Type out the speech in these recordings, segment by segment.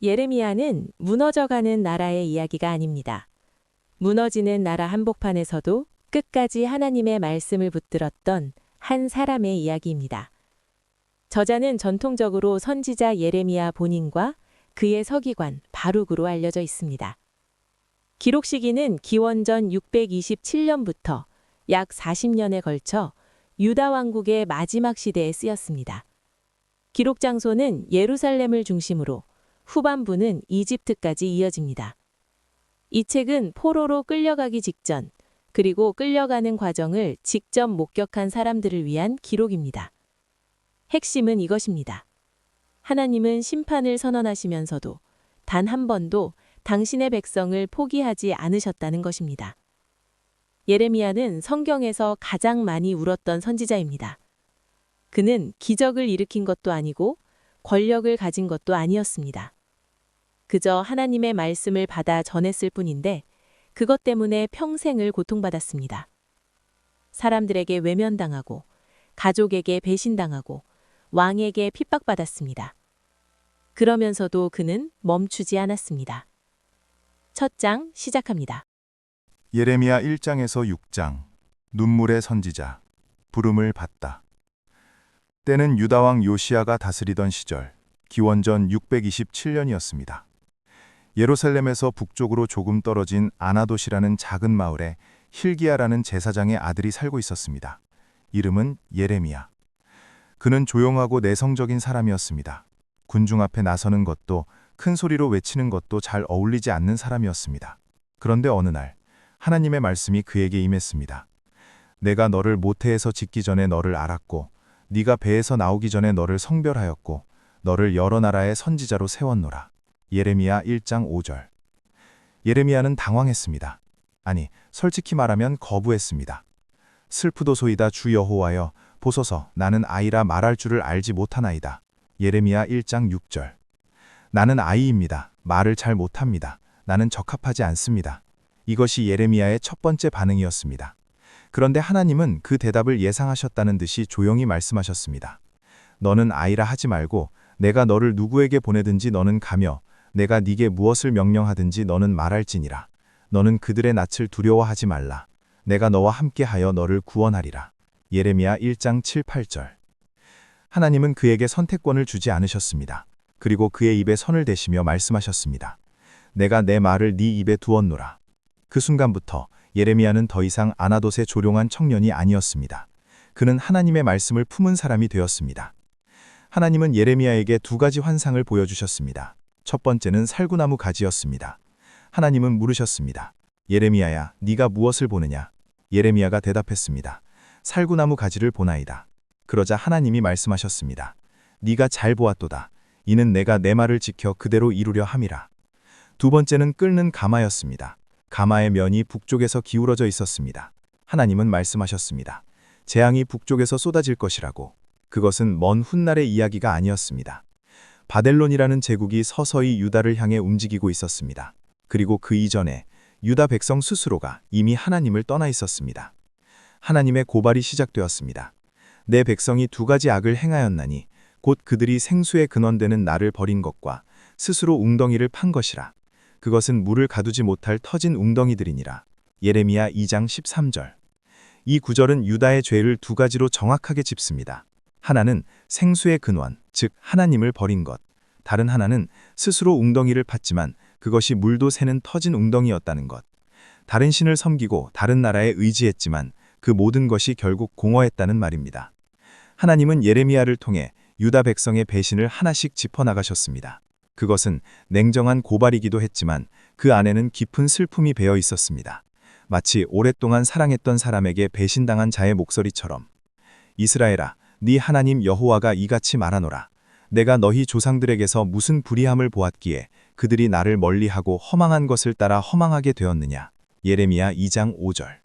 예레미야는 무너져가는 나라의 이야기가 아닙니다. 무너지는 나라 한복판에서도 끝까지 하나님의 말씀을 붙들었던 한 사람의 이야기입니다. 저자는 전통적으로 선지자 예레미야 본인과 그의 서기관 바룩으로 알려져 있습니다. 기록 시기는 기원전 627년부터 약 40년에 걸쳐 유다 왕국의 마지막 시대에 쓰였습니다. 기록 장소는 예루살렘을 중심으로 후반부는 이집트까지 이어집니다. 이 책은 포로로 끌려가기 직전, 그리고 끌려가는 과정을 직접 목격한 사람들을 위한 기록입니다. 핵심은 이것입니다. 하나님은 심판을 선언하시면서도 단 한 번도 당신의 백성을 포기하지 않으셨다는 것입니다. 예레미야는 성경에서 가장 많이 울었던 선지자입니다. 그는 기적을 일으킨 것도 아니고 권력을 가진 것도 아니었습니다. 그저 하나님의 말씀을 받아 전했을 뿐인데 그것 때문에 평생을 고통받았습니다. 사람들에게 외면당하고 가족에게 배신당하고 왕에게 핍박받았습니다. 그러면서도 그는 멈추지 않았습니다. 첫 장 시작합니다. 예레미야 1장에서 6장. 눈물의 선지자. 부름을 받다. 때는 유다 왕 요시야가 다스리던 시절, 기원전 627년이었습니다. 예루살렘에서 북쪽으로 조금 떨어진 아나돗이라는 작은 마을에 hil기야라는 제사장의 아들이 살고 있었습니다. 이름은 예레미야. 그는 조용하고 내성적인 사람이었습니다. 군중 앞에 나서는 것도 큰 소리로 외치는 것도 잘 어울리지 않는 사람이었습니다. 그런데 어느 날 하나님의 말씀이 그에게 임했습니다. 내가 너를 모태에서 짓기 전에 너를 알았고 네가 배에서 나오기 전에 너를 성별하였고 너를 여러 나라의 선지자로 세웠노라. 예레미야 1장 5절. 예레미야는 당황했습니다. 아니, 솔직히 말하면 거부했습니다. 슬프도소이다 주 여호와여, 보소서, 나는 아이라 말할 줄을 알지 못하나이다. 예레미야 1장 6절. 나는 아이입니다. 말을 잘 못합니다. 나는 적합하지 않습니다. 이것이 예레미야의 첫 번째 반응이었습니다. 그런데 하나님은 그 대답을 예상하셨다는 듯이 조용히 말씀하셨습니다. 너는 아이라 하지 말고 내가 너를 누구에게 보내든지 너는 가며 내가 네게 무엇을 명령하든지 너는 말할지니라. 너는 그들의 낯을 두려워하지 말라. 내가 너와 함께하여 너를 구원하리라. 예레미야 1장 7, 8절. 하나님은 그에게 선택권을 주지 않으셨습니다. 그리고 그의 입에 선을 대시며 말씀하셨습니다. 내가 내 말을 네 입에 두었노라. 그 순간부터 예레미야는 더 이상 아나돗의 조용한 청년이 아니었습니다. 그는 하나님의 말씀을 품은 사람이 되었습니다. 하나님은 예레미야에게 두 가지 환상을 보여주셨습니다. 첫 번째는 살구나무 가지였습니다. 하나님은 물으셨습니다. 예레미야야, 네가 무엇을 보느냐? 예레미야가 대답했습니다. 살구나무 가지를 보나이다. 그러자 하나님이 말씀하셨습니다. 네가 잘 보았도다. 이는 내가 내 말을 지켜 그대로 이루려 함이라. 두 번째는 끓는 가마였습니다. 가마의 면이 북쪽에서 기울어져 있었습니다. 하나님은 말씀하셨습니다. 재앙이 북쪽에서 쏟아질 것이라고. 그것은 먼 훗날의 이야기가 아니었습니다. 바벨론이라는 제국이 서서히 유다를 향해 움직이고 있었습니다. 그리고 그 이전에 유다 백성 스스로가 이미 하나님을 떠나 있었습니다. 하나님의 고발이 시작되었습니다. 내 백성이 두 가지 악을 행하였나니 곧 그들이 생수의 근원되는 나를 버린 것과 스스로 웅덩이를 판 것이라. 그것은 물을 가두지 못할 터진 웅덩이들이니라. 예레미야 2장 13절. 이 구절은 유다의 죄를 두 가지로 정확하게 짚습니다. 하나는 생수의 근원, 즉 하나님을 버린 것. 다른 하나는 스스로 웅덩이를 팠지만 그것이 물도 새는 터진 웅덩이였다는 것. 다른 신을 섬기고 다른 나라에 의지했지만 그 모든 것이 결국 공허했다는 말입니다. 하나님은 예레미야를 통해 유다 백성의 배신을 하나씩 짚어나가셨습니다. 그것은 냉정한 고발이기도 했지만 그 안에는 깊은 슬픔이 배어 있었습니다. 마치 오랫동안 사랑했던 사람에게 배신당한 자의 목소리처럼. 이스라엘아, 네 하나님 여호와가 이같이 말하노라. 내가 너희 조상들에게서 무슨 불의함을 보았기에 그들이 나를 멀리하고 허망한 것을 따라 허망하게 되었느냐. 예레미야 2장 5절.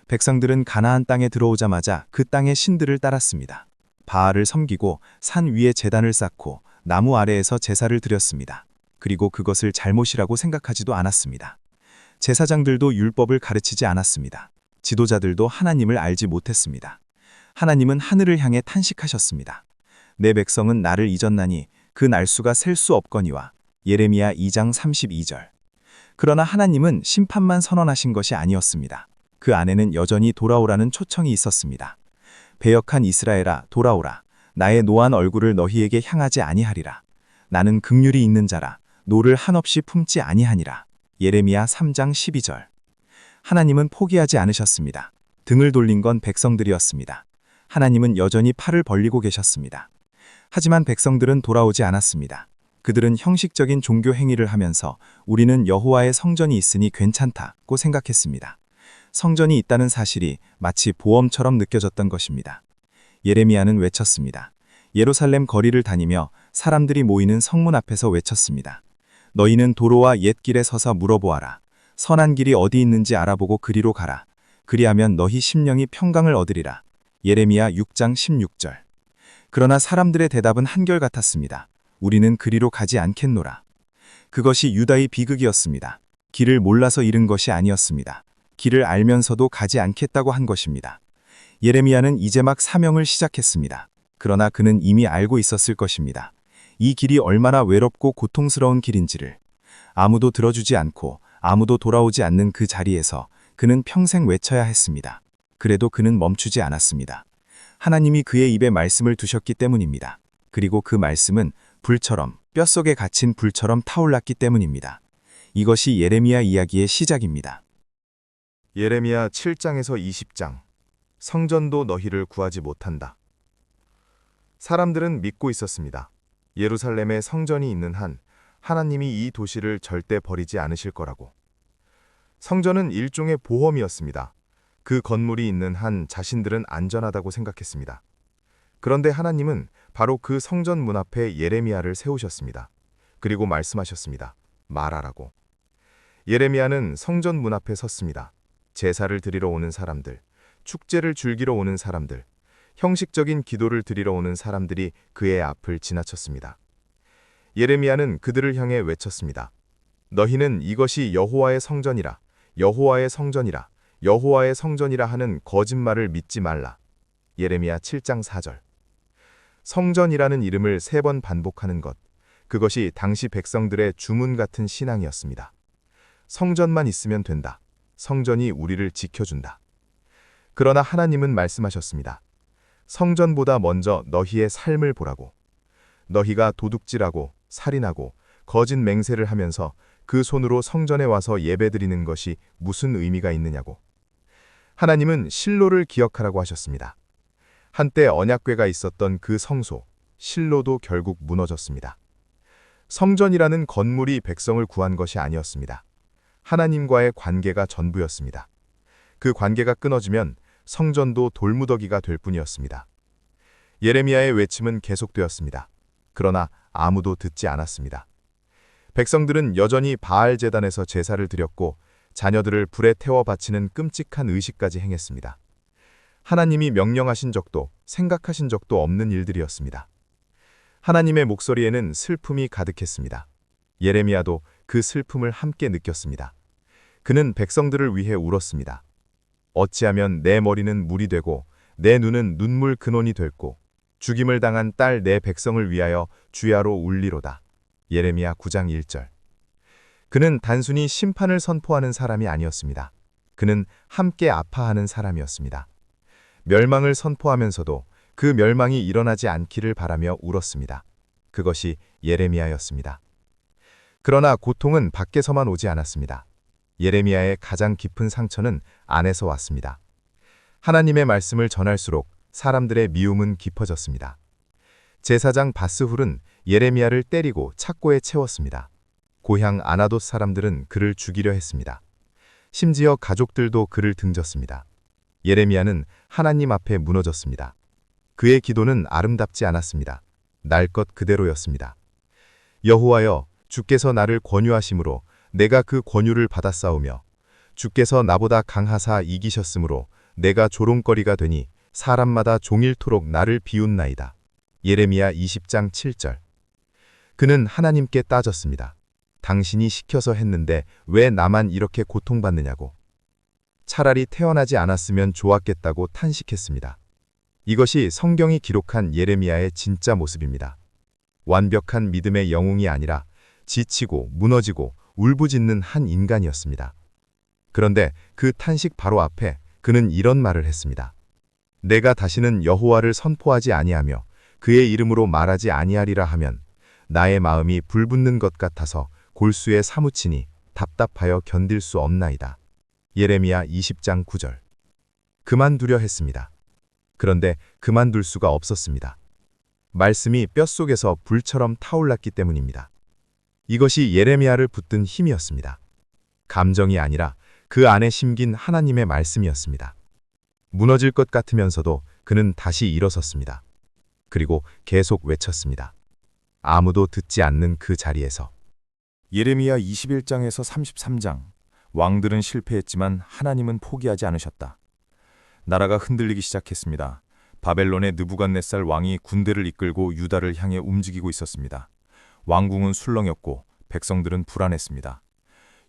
백성들은 가나안 땅에 들어오자마자 그 땅의 신들을 따랐습니다. 바알을 섬기고 산 위에 제단을 쌓고 나무 아래에서 제사를 드렸습니다. 그리고 그것을 잘못이라고 생각하지도 않았습니다. 제사장들도 율법을 가르치지 않았습니다. 지도자들도 하나님을 알지 못했습니다. 하나님은 하늘을 향해 탄식하셨습니다. 내 백성은 나를 잊었나니 그 날수가 셀 수 없거니와 예레미야 2장 32절. 그러나 하나님은 심판만 선언하신 것이 아니었습니다. 그 안에는 여전히 돌아오라는 초청이 있었습니다. 배역한 이스라엘아, 돌아오라. 나의 노한 얼굴을 너희에게 향하지 아니하리라. 나는 긍휼이 있는 자라. 노를 한없이 품지 아니하니라. 예레미야 3장 12절. 하나님은 포기하지 않으셨습니다. 등을 돌린 건 백성들이었습니다. 하나님은 여전히 팔을 벌리고 계셨습니다. 하지만 백성들은 돌아오지 않았습니다. 그들은 형식적인 종교 행위를 하면서 우리는 여호와의 성전이 있으니 괜찮다고 생각했습니다. 성전이 있다는 사실이 마치 보험처럼 느껴졌던 것입니다. 예레미야는 외쳤습니다. 예루살렘 거리를 다니며 사람들이 모이는 성문 앞에서 외쳤습니다. 너희는 도로와 옛길에 서서 물어보아라. 선한 길이 어디 있는지 알아보고 그리로 가라. 그리하면 너희 심령이 평강을 얻으리라. 예레미야 6장 16절. 그러나 사람들의 대답은 한결같았습니다. 우리는 그리로 가지 않겠노라. 그것이 유다의 비극이었습니다. 길을 몰라서 잃은 것이 아니었습니다. 길을 알면서도 가지 않겠다고 한 것입니다. 예레미야는 이제 막 사명을 시작했습니다. 그러나 그는 이미 알고 있었을 것입니다. 이 길이 얼마나 외롭고 고통스러운 길인지를. 아무도 들어주지 않고 아무도 돌아오지 않는 그 자리에서 그는 평생 외쳐야 했습니다. 그래도 그는 멈추지 않았습니다. 하나님이 그의 입에 말씀을 두셨기 때문입니다. 그리고 그 말씀은 불처럼, 뼛속에 갇힌 불처럼 타올랐기 때문입니다. 이것이 예레미야 이야기의 시작입니다. 예레미야 7장에서 20장. 성전도 너희를 구하지 못한다. 사람들은 믿고 있었습니다. 예루살렘에 성전이 있는 한 하나님이 이 도시를 절대 버리지 않으실 거라고. 성전은 일종의 보험이었습니다. 그 건물이 있는 한 자신들은 안전하다고 생각했습니다. 그런데 하나님은 바로 그 성전 문 앞에 예레미야를 세우셨습니다. 그리고 말씀하셨습니다. 말하라고. 예레미야는 성전 문 앞에 섰습니다. 제사를 드리러 오는 사람들, 축제를 즐기러 오는 사람들, 형식적인 기도를 드리러 오는 사람들이 그의 앞을 지나쳤습니다. 예레미야는 그들을 향해 외쳤습니다. 너희는 이것이 여호와의 성전이라, 여호와의 성전이라, 여호와의 성전이라 하는 거짓말을 믿지 말라. 예레미야 7장 4절. 성전이라는 이름을 3번 반복하는 것, 그것이 당시 백성들의 주문 같은 신앙이었습니다. 성전만 있으면 된다. 성전이 우리를 지켜준다. 그러나 하나님은 말씀하셨습니다. 성전보다 먼저 너희의 삶을 보라고. 너희가 도둑질하고 살인하고 거짓 맹세를 하면서 그 손으로 성전에 와서 예배드리는 것이 무슨 의미가 있느냐고. 하나님은 실로를 기억하라고 하셨습니다. 한때 언약궤가 있었던 그 성소, 실로도 결국 무너졌습니다. 성전이라는 건물이 백성을 구한 것이 아니었습니다. 하나님과의 관계가 전부였습니다. 그 관계가 끊어지면 성전도 돌무더기가 될 뿐이었습니다. 예레미야의 외침은 계속되었습니다. 그러나 아무도 듣지 않았습니다. 백성들은 여전히 바알 제단에서 제사를 드렸고 자녀들을 불에 태워 바치는 끔찍한 의식까지 행했습니다. 하나님이 명령하신 적도 생각하신 적도 없는 일들이었습니다. 하나님의 목소리에는 슬픔이 가득했습니다. 예레미야도 그 슬픔을 함께 느꼈습니다. 그는 백성들을 위해 울었습니다. 어찌하면 내 머리는 물이 되고 내 눈은 눈물 근원이 됐고 죽임을 당한 딸 내 백성을 위하여 주야로 울리로다. 예레미야 9장 1절. 그는 단순히 심판을 선포하는 사람이 아니었습니다. 그는 함께 아파하는 사람이었습니다. 멸망을 선포하면서도 그 멸망이 일어나지 않기를 바라며 울었습니다. 그것이 예레미야였습니다. 그러나 고통은 밖에서만 오지 않았습니다. 예레미야의 가장 깊은 상처는 안에서 왔습니다. 하나님의 말씀을 전할수록 사람들의 미움은 깊어졌습니다. 제사장 바스훌은 예레미야를 때리고 착고에 채웠습니다. 고향 아나돗 사람들은 그를 죽이려 했습니다. 심지어 가족들도 그를 등졌습니다. 예레미야는 하나님 앞에 무너졌습니다. 그의 기도는 아름답지 않았습니다. 날 것 그대로였습니다. 여호와여, 주께서 나를 권유하심으로 내가 그 권유를 받아싸우며 주께서 나보다 강하사 이기셨으므로 내가 조롱거리가 되니 사람마다 종일토록 나를 비웃나이다. 예레미야 20장 7절. 그는 하나님께 따졌습니다. 당신이 시켜서 했는데 왜 나만 이렇게 고통받느냐고. 차라리 태어나지 않았으면 좋았겠다고 탄식했습니다. 이것이 성경이 기록한 예레미야의 진짜 모습입니다. 완벽한 믿음의 영웅이 아니라 지치고 무너지고 울부짖는 한 인간이었습니다. 그런데 그 탄식 바로 앞에 그는 이런 말을 했습니다. 내가 다시는 여호와를 선포하지 아니하며 그의 이름으로 말하지 아니하리라 하면 나의 마음이 불붙는 것 같아서 골수에 사무치니 답답하여 견딜 수 없나이다. 예레미야 20장 9절. 그만두려 했습니다. 그런데 그만둘 수가 없었습니다. 말씀이 뼛속에서 불처럼 타올랐기 때문입니다. 이것이 예레미야를 붙든 힘이었습니다. 감정이 아니라 그 안에 심긴 하나님의 말씀이었습니다. 무너질 것 같으면서도 그는 다시 일어섰습니다. 그리고 계속 외쳤습니다. 아무도 듣지 않는 그 자리에서. 예레미야 21장에서 33장. 왕들은 실패했지만 하나님은 포기하지 않으셨다. 나라가 흔들리기 시작했습니다. 바벨론의 느부갓네살 왕이 군대를 이끌고 유다를 향해 움직이고 있었습니다. 왕궁은 술렁였고 백성들은 불안했습니다.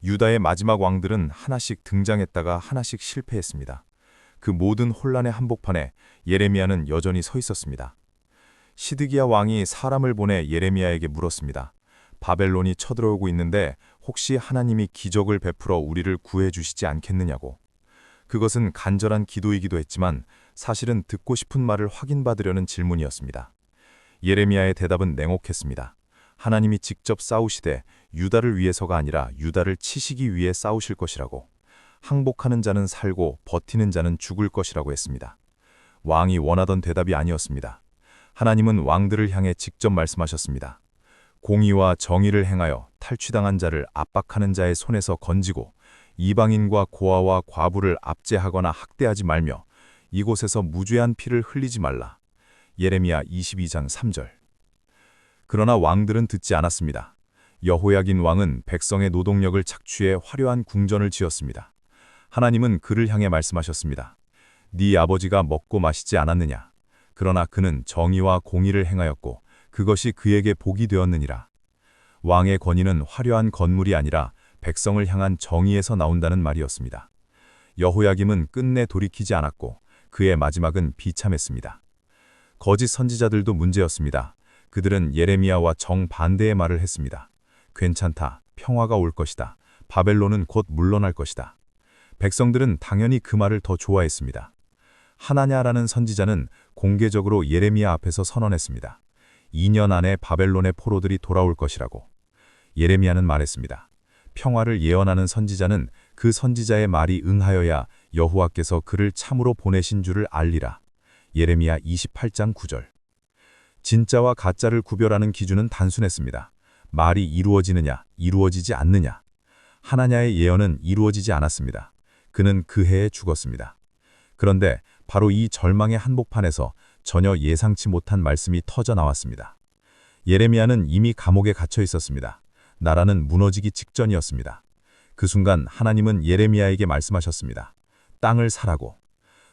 유다의 마지막 왕들은 하나씩 등장했다가 하나씩 실패했습니다. 그 모든 혼란의 한복판에 예레미야는 여전히 서 있었습니다. 시드기야 왕이 사람을 보내 예레미야에게 물었습니다. 바벨론이 쳐들어오고 있는데 혹시 하나님이 기적을 베풀어 우리를 구해주시지 않겠느냐고. 그것은 간절한 기도이기도 했지만 사실은 듣고 싶은 말을 확인받으려는 질문이었습니다. 예레미야의 대답은 냉혹했습니다. 하나님이 직접 싸우시되 유다를 위해서가 아니라 유다를 치시기 위해 싸우실 것이라고. 항복하는 자는 살고 버티는 자는 죽을 것이라고 했습니다. 왕이 원하던 대답이 아니었습니다. 하나님은 왕들을 향해 직접 말씀하셨습니다. 공의와 정의를 행하여 탈취당한 자를 압박하는 자의 손에서 건지고 이방인과 고아와 과부를 압제하거나 학대하지 말며 이곳에서 무죄한 피를 흘리지 말라. 예레미야 22장 3절. 그러나 왕들은 듣지 않았습니다. 여호야긴 왕은 백성의 노동력을 착취해 화려한 궁전을 지었습니다. 하나님은 그를 향해 말씀하셨습니다. 네 아버지가 먹고 마시지 않았느냐? 그러나 그는 정의와 공의를 행하였고 그것이 그에게 복이 되었느니라. 왕의 권위는 화려한 건물이 아니라 백성을 향한 정의에서 나온다는 말이었습니다. 여호야김은 끝내 돌이키지 않았고 그의 마지막은 비참했습니다. 거짓 선지자들도 문제였습니다. 그들은 예레미야와 정반대의 말을 했습니다. 괜찮다, 평화가 올 것이다, 바벨론은 곧 물러날 것이다. 백성들은 당연히 그 말을 더 좋아했습니다. 하나냐라는 선지자는 공개적으로 예레미야 앞에서 선언했습니다. 2년 안에 바벨론의 포로들이 돌아올 것이라고. 예레미야는 말했습니다. 평화를 예언하는 선지자는 그 선지자의 말이 응하여야 여호와께서 그를 참으로 보내신 줄을 알리라. 예레미야 28장 9절. 진짜와 가짜를 구별하는 기준은 단순했습니다. 말이 이루어지느냐, 이루어지지 않느냐. 하나냐의 예언은 이루어지지 않았습니다. 그는 그 해에 죽었습니다. 그런데 바로 이 절망의 한복판에서 전혀 예상치 못한 말씀이 터져 나왔습니다. 예레미야는 이미 감옥에 갇혀 있었습니다. 나라는 무너지기 직전이었습니다. 그 순간 하나님은 예레미야에게 말씀하셨습니다. 땅을 사라고.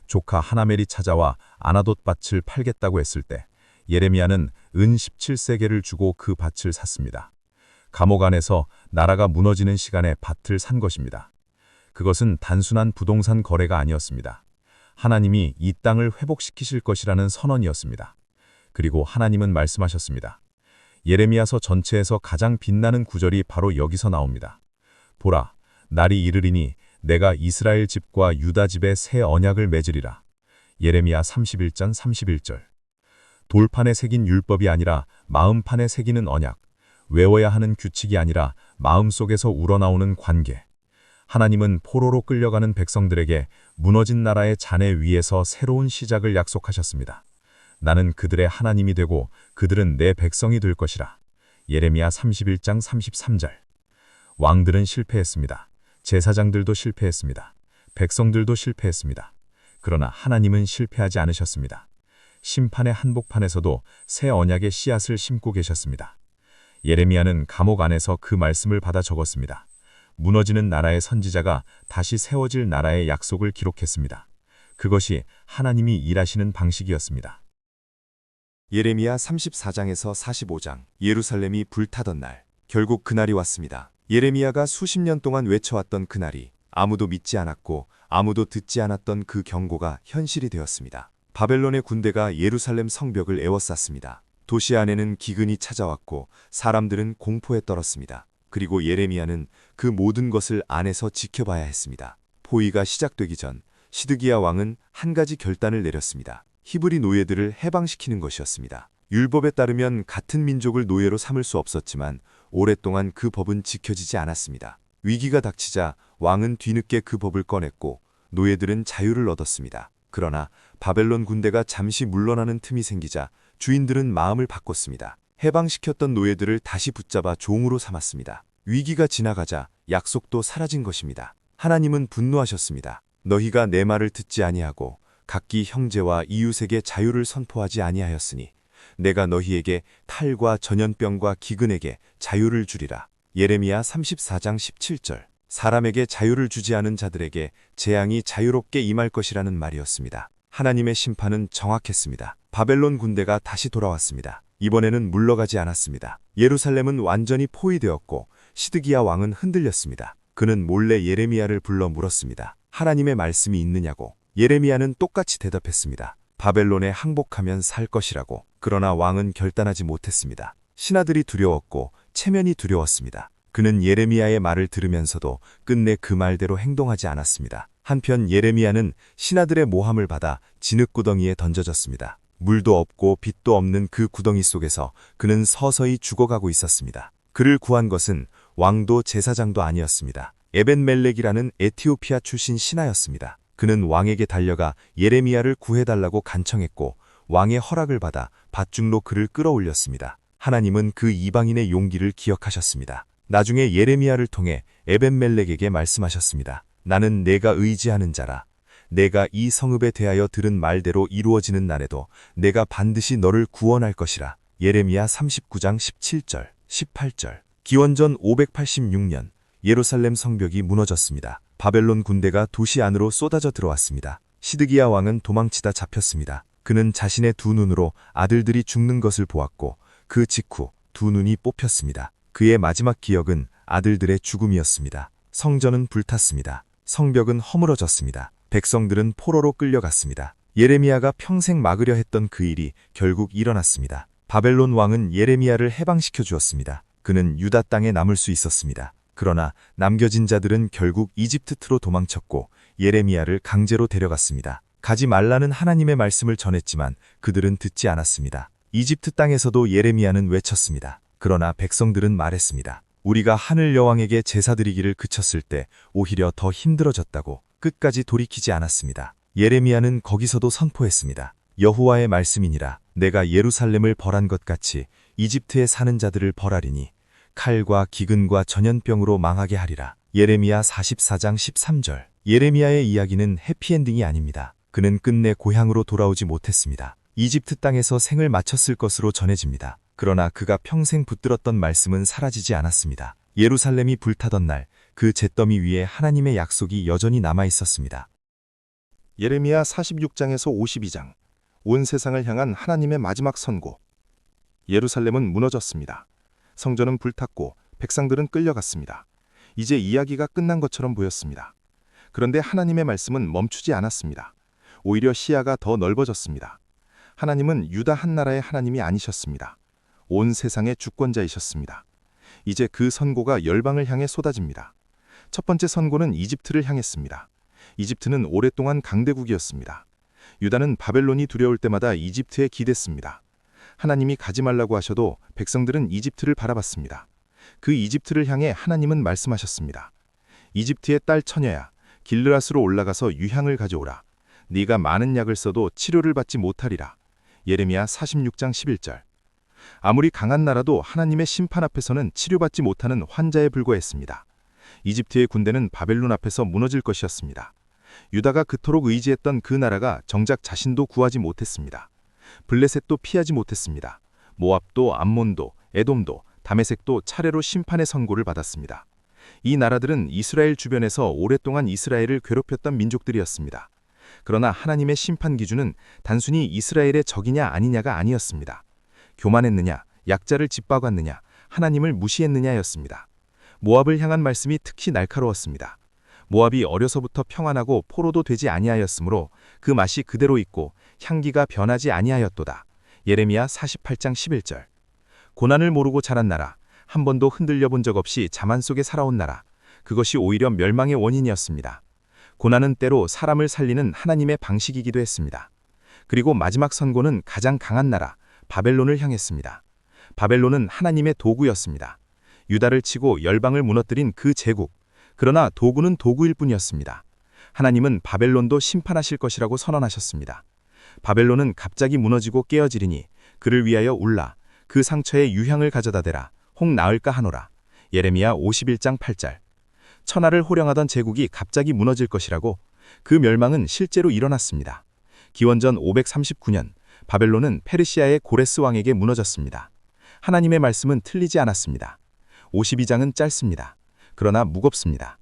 조카 하나멜이 찾아와 아나돗 밭을 팔겠다고 했을 때 예레미야는 은 17세겔을 주고 그 밭을 샀습니다. 감옥 안에서 나라가 무너지는 시간에 밭을 산 것입니다. 그것은 단순한 부동산 거래가 아니었습니다. 하나님이 이 땅을 회복시키실 것이라는 선언이었습니다. 그리고 하나님은 말씀하셨습니다. 예레미야서 전체에서 가장 빛나는 구절이 바로 여기서 나옵니다. 보라, 날이 이르리니 내가 이스라엘 집과 유다 집에 새 언약을 맺으리라. 예레미야 31장 31절. 돌판에 새긴 율법이 아니라 마음판에 새기는 언약, 외워야 하는 규칙이 아니라 마음속에서 우러나오는 관계. 하나님은 포로로 끌려가는 백성들에게 무너진 나라의 잔해 위에서 새로운 시작을 약속하셨습니다. 나는 그들의 하나님이 되고 그들은 내 백성이 될 것이라. 예레미야 31장 33절. 왕들은 실패했습니다. 제사장들도 실패했습니다. 백성들도 실패했습니다. 그러나 하나님은 실패하지 않으셨습니다. 심판의 한복판에서도 새 언약의 씨앗을 심고 계셨습니다. 예레미야는 감옥 안에서 그 말씀을 받아 적었습니다. 무너지는 나라의 선지자가 다시 세워질 나라의 약속을 기록했습니다. 그것이 하나님이 일하시는 방식이었습니다. 예레미야 34장에서 45장. 예루살렘이 불타던 날. 결국 그날이 왔습니다. 예레미야가 수십 년 동안 외쳐왔던 그날이, 아무도 믿지 않았고 아무도 듣지 않았던 그 경고가 현실이 되었습니다. 바벨론의 군대가 예루살렘 성벽을 에워쌌습니다. 도시 안에는 기근이 찾아왔고 사람들은 공포에 떨었습니다. 그리고 예레미야는 그 모든 것을 안에서 지켜봐야 했습니다. 포위가 시작되기 전 시드기야 왕은 한 가지 결단을 내렸습니다. 히브리 노예들을 해방시키는 것이었습니다. 율법에 따르면 같은 민족을 노예로 삼을 수 없었지만 오랫동안 그 법은 지켜지지 않았습니다. 위기가 닥치자 왕은 뒤늦게 그 법을 꺼냈고 노예들은 자유를 얻었습니다. 그러나 바벨론 군대가 잠시 물러나는 틈이 생기자 주인들은 마음을 바꿨습니다. 해방시켰던 노예들을 다시 붙잡아 종으로 삼았습니다. 위기가 지나가자 약속도 사라진 것입니다. 하나님은 분노하셨습니다. 너희가 내 말을 듣지 아니하고 각기 형제와 이웃에게 자유를 선포하지 아니하였으니 내가 너희에게 탈과 전염병과 기근에게 자유를 주리라. 예레미야 34장 17절. 사람에게 자유를 주지 않은 자들에게 재앙이 자유롭게 임할 것이라는 말이었습니다. 하나님의 심판은 정확했습니다. 바벨론 군대가 다시 돌아왔습니다. 이번에는 물러가지 않았습니다. 예루살렘은 완전히 포위되었고 시드기야 왕은 흔들렸습니다. 그는 몰래 예레미야를 불러 물었습니다. 하나님의 말씀이 있느냐고. 예레미야는 똑같이 대답했습니다. 바벨론에 항복하면 살 것이라고. 그러나 왕은 결단하지 못했습니다. 신하들이 두려웠고 체면이 두려웠습니다. 그는 예레미야의 말을 들으면서도 끝내 그 말대로 행동하지 않았습니다. 한편 예레미야는 신하들의 모함을 받아 진흙구덩이에 던져졌습니다. 물도 없고 빛도 없는 그 구덩이 속에서 그는 서서히 죽어가고 있었습니다. 그를 구한 것은 왕도 제사장도 아니었습니다. 에벤멜렉이라는 에티오피아 출신 신하였습니다. 그는 왕에게 달려가 예레미야를 구해달라고 간청했고 왕의 허락을 받아 밧줄로 그를 끌어올렸습니다. 하나님은 그 이방인의 용기를 기억하셨습니다. 나중에 예레미야를 통해 에벤멜렉에게 말씀하셨습니다. 나는 내가 의지하는 자라. 내가 이 성읍에 대하여 들은 말대로 이루어지는 날에도 내가 반드시 너를 구원할 것이라. 예레미야 39장 17절, 18절. 기원전 586년 예루살렘 성벽이 무너졌습니다. 바벨론 군대가 도시 안으로 쏟아져 들어왔습니다. 시드기야 왕은 도망치다 잡혔습니다. 그는 자신의 두 눈으로 아들들이 죽는 것을 보았고 그 직후 두 눈이 뽑혔습니다. 그의 마지막 기억은 아들들의 죽음이었습니다. 성전은 불탔습니다. 성벽은 허물어졌습니다. 백성들은 포로로 끌려갔습니다. 예레미야가 평생 막으려 했던 그 일이 결국 일어났습니다. 바벨론 왕은 예레미야를 해방시켜 주었습니다. 그는 유다 땅에 남을 수 있었습니다. 그러나 남겨진 자들은 결국 이집트로 도망쳤고 예레미야를 강제로 데려갔습니다. 가지 말라는 하나님의 말씀을 전했지만 그들은 듣지 않았습니다. 이집트 땅에서도 예레미야는 외쳤습니다. 그러나 백성들은 말했습니다. 우리가 하늘 여왕에게 제사드리기를 그쳤을 때 오히려 더 힘들어졌다고. 끝까지 돌이키지 않았습니다. 예레미야는 거기서도 선포했습니다. 여호와의 말씀이니라. 내가 예루살렘을 벌한 것 같이 이집트에 사는 자들을 벌하리니 칼과 기근과 전염병으로 망하게 하리라. 예레미야 44장 13절. 예레미야의 이야기는 해피엔딩이 아닙니다. 그는 끝내 고향으로 돌아오지 못했습니다. 이집트 땅에서 생을 마쳤을 것으로 전해집니다. 그러나 그가 평생 붙들었던 말씀은 사라지지 않았습니다. 예루살렘이 불타던 날, 그 잿더미 위에 하나님의 약속이 여전히 남아 있었습니다. 예레미야 46장에서 52장. 온 세상을 향한 하나님의 마지막 선고. 예루살렘은 무너졌습니다. 성전은 불탔고 백성들은 끌려갔습니다. 이제 이야기가 끝난 것처럼 보였습니다. 그런데 하나님의 말씀은 멈추지 않았습니다. 오히려 시야가 더 넓어졌습니다. 하나님은 유다 한 나라의 하나님이 아니셨습니다. 온 세상의 주권자이셨습니다. 이제 그 선고가 열방을 향해 쏟아집니다. 첫 번째 선고는 이집트를 향했습니다. 이집트는 오랫동안 강대국이었습니다. 유다는 바벨론이 두려울 때마다 이집트에 기댔습니다. 하나님이 가지 말라고 하셔도 백성들은 이집트를 바라봤습니다. 그 이집트를 향해 하나님은 말씀하셨습니다. 이집트의 딸 처녀야, 길르앗으로 올라가서 유향을 가져오라. 네가 많은 약을 써도 치료를 받지 못하리라. 예레미야 46장 11절. 아무리 강한 나라도 하나님의 심판 앞에서는 치료받지 못하는 환자에 불과했습니다. 이집트의 군대는 바벨론 앞에서 무너질 것이었습니다. 유다가 그토록 의지했던 그 나라가 정작 자신도 구하지 못했습니다. 블레셋도 피하지 못했습니다. 모압도 암몬도 에돔도 다메섹도 차례로 심판의 선고를 받았습니다. 이 나라들은 이스라엘 주변에서 오랫동안 이스라엘을 괴롭혔던 민족들이었습니다. 그러나 하나님의 심판 기준은 단순히 이스라엘의 적이냐 아니냐가 아니었습니다. 교만했느냐, 약자를 짓밟았느냐, 하나님을 무시했느냐였습니다. 모압을 향한 말씀이 특히 날카로웠습니다. 모압이 어려서부터 평안하고 포로도 되지 아니하였으므로 그 맛이 그대로 있고 향기가 변하지 아니하였도다. 예레미야 48장 11절. 고난을 모르고 자란 나라, 한 번도 흔들려 본 적 없이 자만 속에 살아온 나라, 그것이 오히려 멸망의 원인이었습니다. 고난은 때로 사람을 살리는 하나님의 방식이기도 했습니다. 그리고 마지막 선고는 가장 강한 나라, 바벨론을 향했습니다. 바벨론은 하나님의 도구였습니다. 유다를 치고 열방을 무너뜨린 그 제국, 그러나 도구는 도구일 뿐이었습니다. 하나님은 바벨론도 심판하실 것이라고 선언하셨습니다. 바벨론은 갑자기 무너지고 깨어지리니 그를 위하여 울라, 그 상처에 유향을 가져다 대라, 혹 나을까 하노라. 예레미야 51장 8절. 천하를 호령하던 제국이 갑자기 무너질 것이라고, 그 멸망은 실제로 일어났습니다. 기원전 539년 바벨론은 페르시아의 고레스 왕에게 무너졌습니다. 하나님의 말씀은 틀리지 않았습니다. 52장은 짧습니다. 그러나 무겁습니다.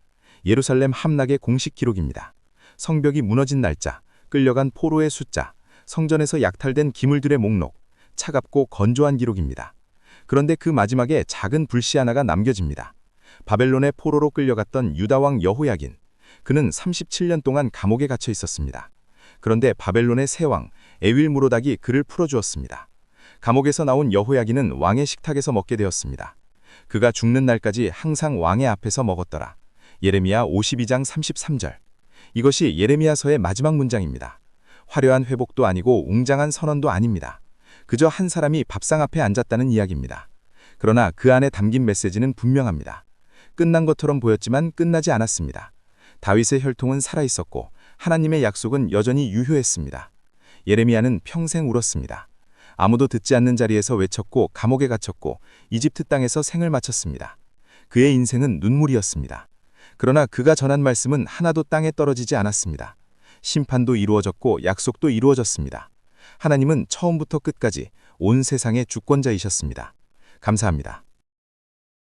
예루살렘 함락의 공식 기록입니다. 성벽이 무너진 날짜, 끌려간 포로의 숫자, 성전에서 약탈된 기물들의 목록, 차갑고 건조한 기록입니다. 그런데 그 마지막에 작은 불씨 하나가 남겨집니다. 바벨론의 포로로 끌려갔던 유다왕 여호야긴, 그는 37년 동안 감옥에 갇혀 있었습니다. 그런데 바벨론의 새 왕 에윌무로닥이 그를 풀어주었습니다. 감옥에서 나온 여호야긴은 왕의 식탁에서 먹게 되었습니다. 그가 죽는 날까지 항상 왕의 앞에서 먹었더라. 예레미야 52장 33절. 이것이 예레미야서의 마지막 문장입니다. 화려한 회복도 아니고 웅장한 선언도 아닙니다. 그저 한 사람이 밥상 앞에 앉았다는 이야기입니다. 그러나 그 안에 담긴 메시지는 분명합니다. 끝난 것처럼 보였지만 끝나지 않았습니다. 다윗의 혈통은 살아있었고 하나님의 약속은 여전히 유효했습니다. 예레미야는 평생 울었습니다. 아무도 듣지 않는 자리에서 외쳤고 감옥에 갇혔고 이집트 땅에서 생을 마쳤습니다. 그의 인생은 눈물이었습니다. 그러나 그가 전한 말씀은 하나도 땅에 떨어지지 않았습니다. 심판도 이루어졌고 약속도 이루어졌습니다. 하나님은 처음부터 끝까지 온 세상의 주권자이셨습니다. 감사합니다.